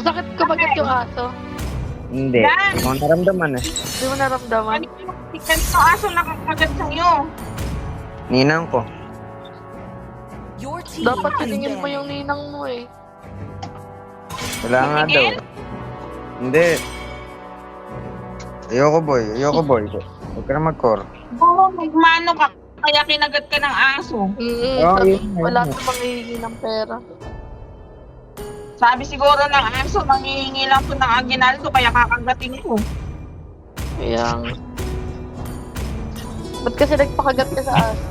Masakit kumagat yung aso. Hindi. Yan. Hindi ko naramdaman eh. Hindi mo naramdaman. Kanino aso nakakagat sa'yo? Ninang ko. Your team Dapat is tiningin mo banning. yung ninang mo eh. Wala nga daw. Tingin? Hindi. Ayoko boy. Huwag ka na mag-core. Oo, magmano ka. Kaya kinagat ka ng aso. Oo, Sabi, yun. wala na manghihingi ng pera. Sabi siguro ng aso, manghihingi lang to ng aginaldo, kaya kakagatin ko. Kaya nga. Ba't kasi nagpakagat ka sa aso?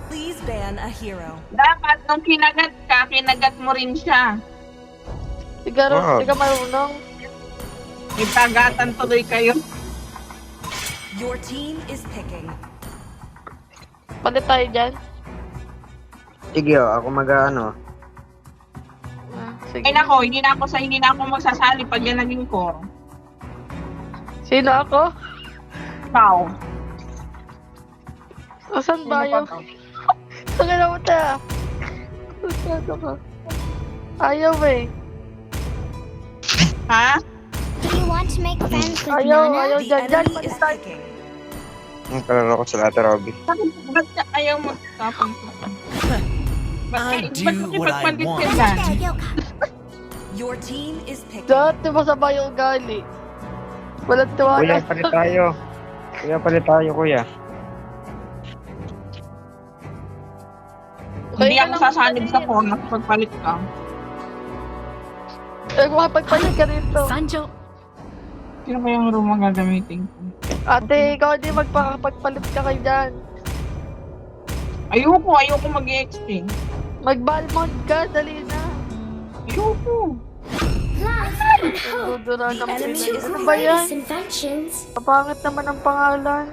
Please ban a hero. Dapat nung kinagat ka, kinagat mo rin siya. Siguro, Wow. hindi ka marunong. Itagatan tuloy kayo. Your team is picking. Palit tayo dyan. Sige ako mag-ano. Sige. Ay nako, hindi na ako magsasali pag yan naging core. Sino ako? Ikaw. Asan ba Sino yung... pa to? Saan na mo tayo? Masyado ka. Ayaw eh. Ha? Do you want to make friends with Ayaw Nana? The dyan. Dyan, enemy palit is tayo. picking. Ang kalaro ko sa lahat, Robby. Ba't ka ayaw mo tapon ko? I do what I ipagpalit want. ka dyan? Your team is picking. Dati masama yung ugali. Walang tiwala. Kuya, palit tayo. Kuya. Hindi ako sasanib sa core na pagpalit ka. Eh, makapagpalit ka rito. Sino ba yung room ang gagamitin ko? Ate, ikaw hindi magpakapagpalit ka kay dyan. Ayoko mag-exchange. Mag-balmond ka, dali na. Ayoko. Dudura ng enemy Pinoy. is Ano ba yan? Inventions. Kapangit naman ang pangalan.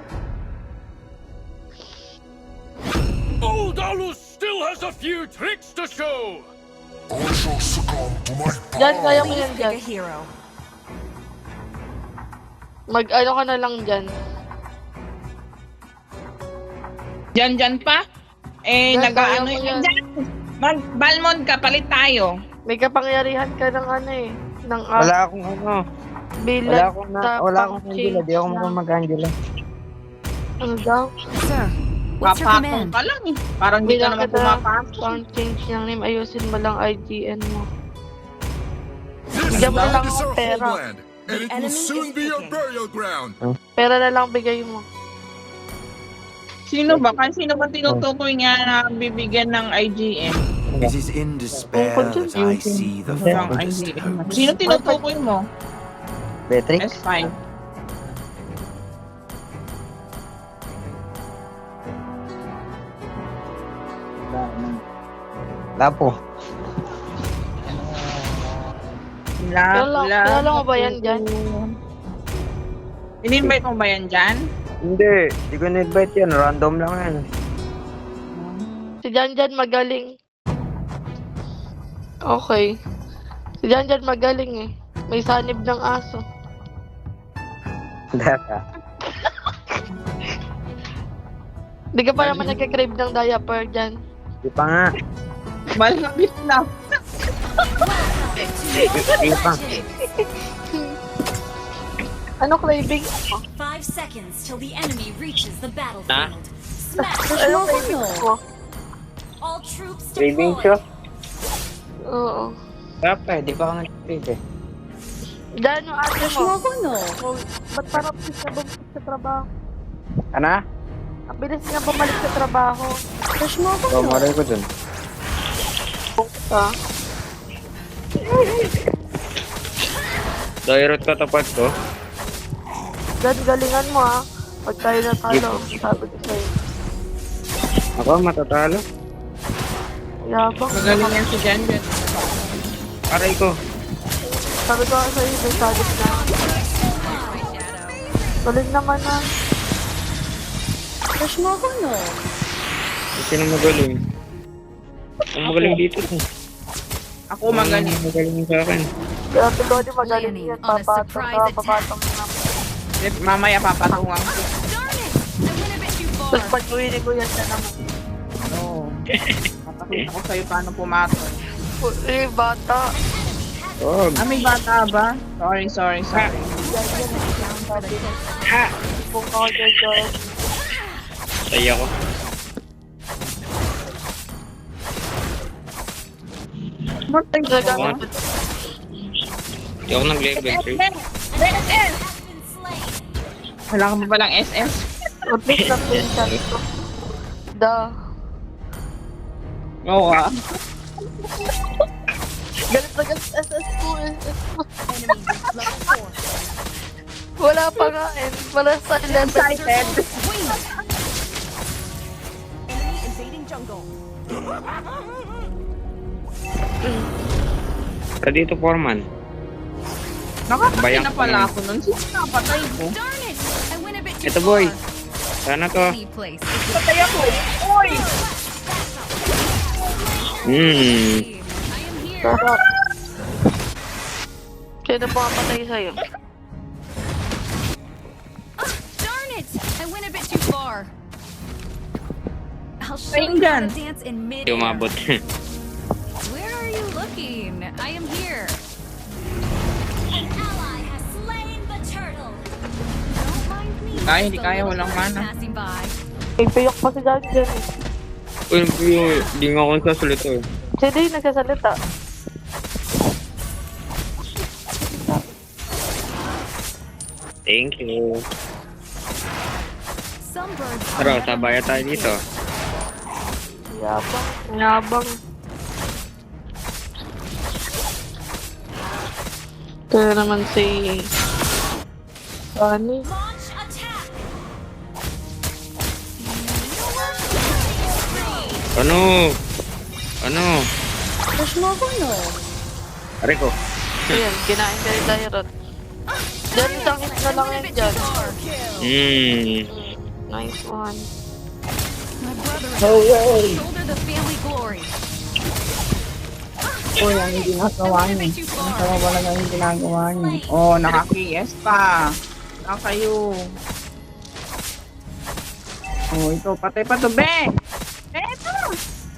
Old Alus still has a few tricks to show. Dyan, kaya mo yan Please dyan. pick a hero. Mag-ano ka na lang dyan. Dyan pa? Eh, Dyan, nag-ano kaya mo yun yan. dyan? Balmond ka, palit tayo. May kapangyarihan ka ng ano eh. Ng Wala akong ano. bilag. Wala akong Angela. Di ako mag-Angela. Ano daw? Sir, what's your Papatong command? ka lang eh. Parang di ka Bilang naman kita, pumapasok. sound change ng name. Ayusin mo lang IGN mo. This Bigyan mo na lang land is ng our pera. homeland, and it will enemy soon is be your picking. burial ground. Pera na lang bigay mo. Sino ba? Sino ba tinutukoy niya na bibigyan ng IGN? It is in despair that I see the Ng farthest IGN. hopes. Sino tinutukoy mo? Beatrix? S5. Lapo. Kilala mo ba yan dyan? In-invite mo ba yan dyan? Hindi. Di ko na-invite yan. Random lang yan. Si Janjan magaling. Okay. Si Janjan magaling eh. May sanib ng aso. Data. Di ka pa naman nagka-crave ng diaper dyan. Di pa nga. Malapit na. Di pa. Ano craving? 5 seconds till the enemy reaches the battlefield. Smash! Ano craving ko? All troops Craving deployed. siya? Oo. Dapat. Di pa ako nag-crave eh. Dyan yung ate mo. Oh, ba't parang bilis na bumalik sa trabaho? Ano? Ang bilis niya bumalik sa trabaho. So, maray ko dun. Ha? Dairot ka tapat ko. Dyan, galingan mo ha. Pag tayo natalo, sabi ko sa'yo. Ako matatalo. Yabang. Magaling yan si Jan Jan. Aray ko. Sabi ko nga sa'yo, may sabit na. Galing naman na. Sino magaling? Ang magaling dito. Ako magaling. Magaling sa akin. Kaya ate ko di magaling yan. On a Papatong surprise ka, attack. papatong na. Mamaya papatungan ko. Darn it! I went a bit too far. Tapos pag uwi ko yan na naman. Oo. Papakita ko sa'yo paano pumatong. Eh, bata. Oh, May bata ba? Sorry. Kung ako dyan. tayo ako. Matay ko. Nagamit. Hindi ako nag-level 3. SS! Wala ka ba palang SS? Update na pinsan ko. Oo ah. Galit na galit SS ko. Wala pa nga eh. Wala sa level. Excited. Enemy invading jungle. Sa dito, Foreman. Nakapatay Bayang na pala ko ako nun. Sino nakapatay ko? Darn it! I went a bit too Ito, boy. far. Sana to. Any place. Patay ako. Uy! I am here. Sino pa kapatay sa'yo? Darn it! I went a bit too far. I'll show Rain you how gun. to dance in mid. Hindi umabot. Where are you looking? I am here. An ally has slain the turtle. Don't mind me. Kaya, hindi Just a kaya, little walang bird mana. Passing by. May payok pa si Daddy dyan eh. Uy, hindi nga ako nagsasalita eh. Sino yung nagsasalita? Thank you. Some birds are Tara, never sabaya meant tayo to dito. Yabang. Yabang. Kaya naman si... Ani? Launch attack. Ano? Ano? Aray ko. Ayan, kinain ka rin tayo ron. Diyan, isang hit na lang yan dyan. Nice one. My brother shoulder the family glory. Uy, ang ginagawa niya. Ang wala na yung ginagawa niya. Oh, naka-KS pa. Saan kayo? Oh, ito. Patay pa to, be! Ito!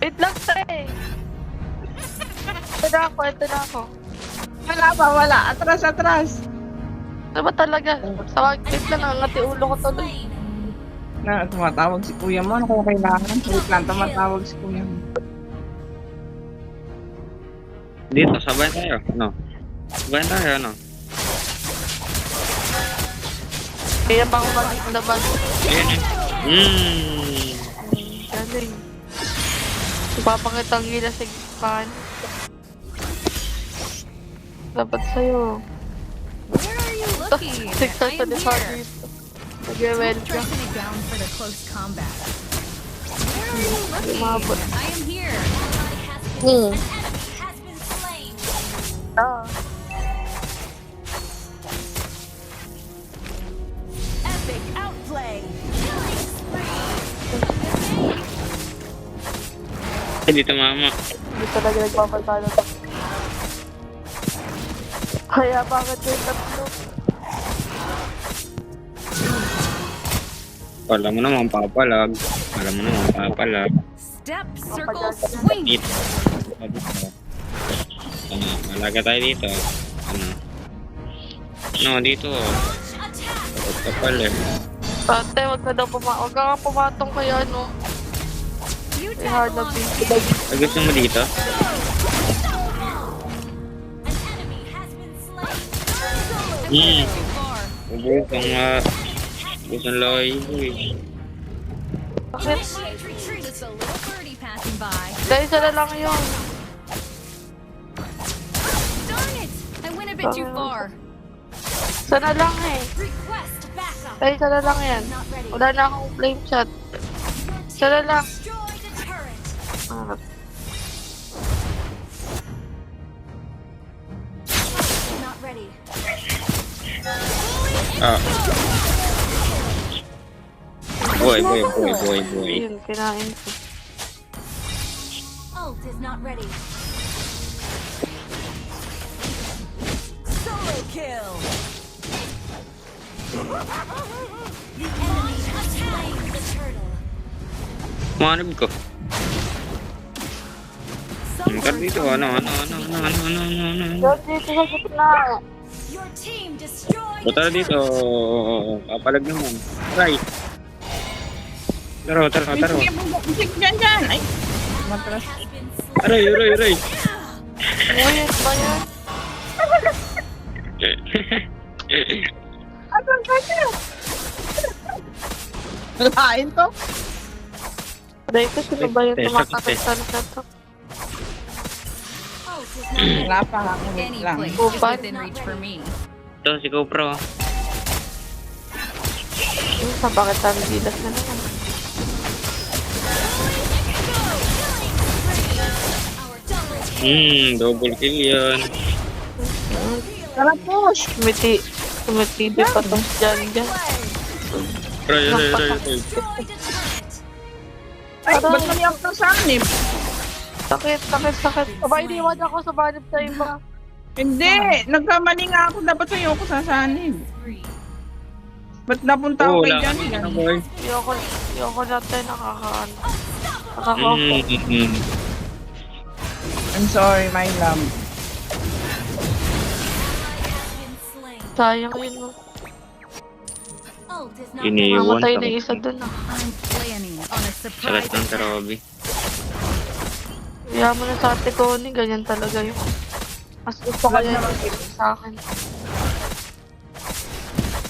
Wait lang, tre! Ito na ako. Wala. Atras. Ano ba talaga? Sa wait lang, nangangati ulo ko tuloy. Na, tumatawag si kuya mo. Ano kung kailangan? Wait lang, tumatawag si kuya mo. Dito, sabay tayo. Ano? Sabay tayo, ano? Kaya pa ako mag-labas. Ayan eh. Galing. Ipapakita ang gila sa gipan. Dapat sa'yo. Where are you looking? Sixer I sa am defa here. dito. Nag-well ka. Dressing it down for the close combat. Where are you looking? Umabot. I am here. An enemy has been slain. Epic outplay. Hindi tumama. Hindi talaga nagpapasala to. Kaya bakit yung tatlo? Alam mo naman, papalag. Step, circle, swing. Dito. Ano, malaga tayo dito. Ano, dito. Takot ka pala eh. Ate, wag ka nga pumatong kaya ano. You May hard tag na along. pinag. Ay, gusto mo dito? An enemy has been slain. Too far. Ubus ang gustong loy ko eh. Bakit? Initiate retreat. Just a little birdie passing by. Dahil isa na lang yun. Darn it! I went a bit too far. Isa na lang eh. Request backup. Dahil isa na lang yan. Not ready. Wala na akong flame shot. Your Isa na team lang. destroyed a turret. Not ready. Ah. Boy. Yun, kinain ko. Ult is not ready. Solo kill. The enemy has slain the turtle. Manib ko. Some Tingnan dito, ano. Diyos dito sa gitna. Your team destroyed a Tara dito. Kapalag naman. Right. Tara. Sige, busik dyan. Ay, matras. has been slain. Aray. Uy, ano ba yan? Asan ka siya? Lain to? Dahil ko sino ba yung Test, tumakakasal na to? Ult is not Wala pa ako. Wait Any lang. place Oh, is fine. within reach for me. Ito, si GoPro. Sa bakit ang gilas na naman? our double Double kill yan. Tara push. Tumitidi pa tong dyan. Aray. destroyed a turret. Ay, ba't mali ako ng sanib? Sakit. Aba, iniwan ako sa banib sa iba. Hindi, nagkamali nga ako. Dapat sa'yo ako sasanib. Ba't napunta ako kay Wala Jan? kami na, boy. Ayoko natin nakaka-off. I'm sorry, my love. Has been slain. Sayang yun. No? Ult is not Iniwan. Mamatay na isa dun ah. I'm planning on a Salat surprise ng attack. Tarobi. Kaya mo na sa ate Connie, ganyan talaga yun. Mas gusto ko yan sa akin.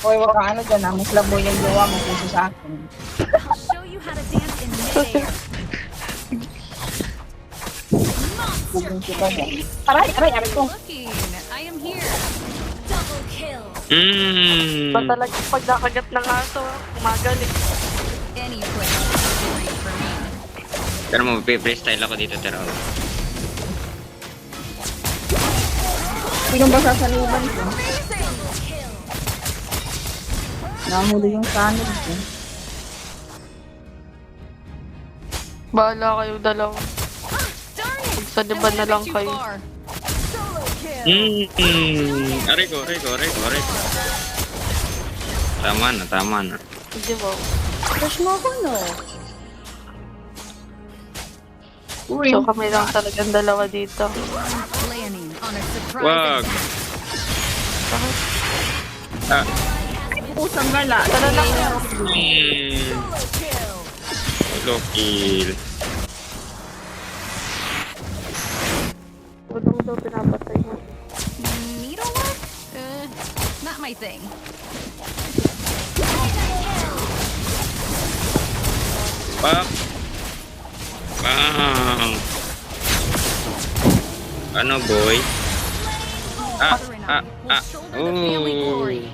Hoy, wag ka ano dyan ah. Mas laboy yung jowa mo kaysa sa akin. I'll show you how to dance in midair. Bugin kita dyan. Aray ko. Looking, I am here. Double kill. Ba talaga pag nakagat ng aso, kumagaling. Any place is within reach for me. Pero mag-freestyle ako dito, Tarobi. Sino ba sasaluban ko? Kill. Nahuli yung sanib ko. Bahala kayong dalawa. Darn it! Magsaniban na lang Too kayo. far. Aray ko. Tama na. Hindi mo. Uy, So kami lang talagang dalawa dito. Planning on a surprise Wag. attack. pusang gala. Tara na kayo. Solo kill. Tulong daw pinapatay mo. Needlework? Not my thing. Pak. Bang. Ano, boy? Glory.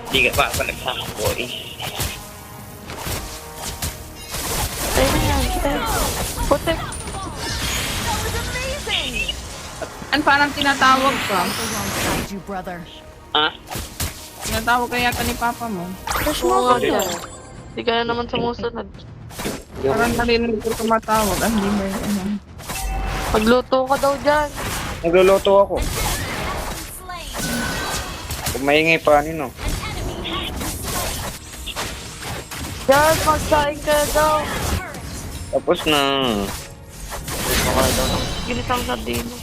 Di ka pa palagsama, boy. Tayo na yan. Putik. An parang tinatawag ka. Alongside you, brother. Ha? Tinatawag ka yata ni papa mo. Oo, dyan. Hindi ka na naman sumusunod. Parang narinig ko tumatawag. Ah, hindi ba yun? Ano? Magluto ka daw dyan. Nagluluto ako. Slain. Kung maingay pa, no? Dyan, magsaing ka daw. Tapos na. Ginisang sardino.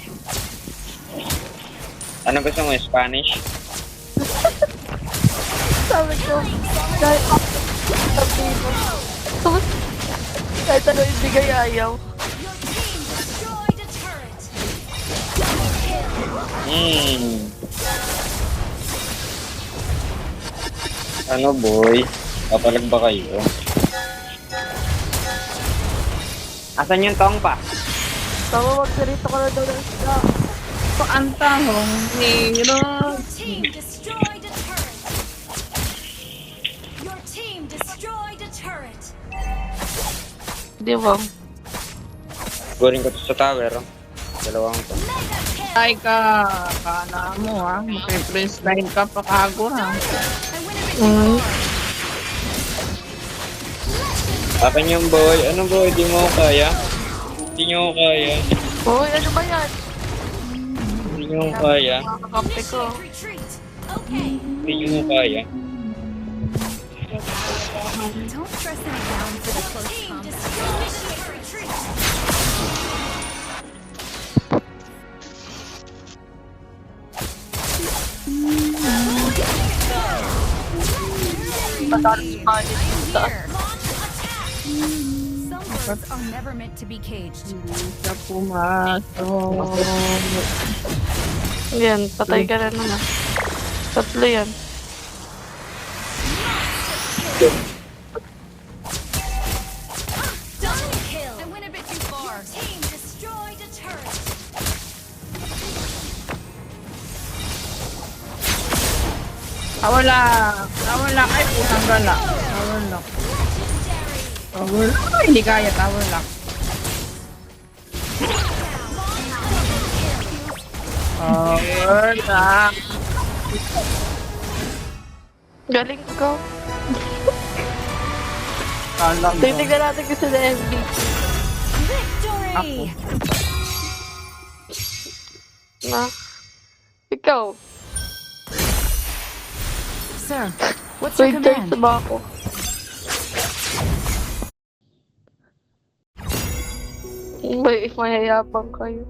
Ano gusto mo, Spanish? Sabi ko, dahil ako sardino. Kahit ano ibigay ayaw. Your team destroyed a turret. Ano, boy? Papalag ba kayo? Asan yung tong pa? Tama, magsarito ka na daw ng isla. Paantahong hero. Your team destroyed a turret. Your team destroyed a turret. Di ba? Gurin ko to sa tower, oh. Dalawang to. Mega kill. Ay ka, kana mo ha. Mag-freestyle ka pa kago ha. I went a bit too far. Akin yung boy. Ano, boy? Di mo ko kaya? Di nyo ko kaya. Uy, ano ba yan? Di nyo ko kaya. Makakampi ko. Retreat. Okay. Di nyo ko kaya. Don't stress me down for the close Team combat. destroyed a turret. Patalas pa I niya am sa taas. here. Some birds are never meant to be caged. Sa pumasok. Yan, patay ka na naman. Tatlo yan. Double kill. I went a bit too far. Team destroyed a turret. Nawala. Nawala. Ay, putang gala. Nawala. Legendary. Nawala. Ay, hindi kaya. Nawala. Nawala. Galing ko. Kalam ko. Titignan natin kasi sa MVP. Victory. Na. Ikaw. Sir, what's your Wait, guys, command? ba ako? May mayayabang kayo.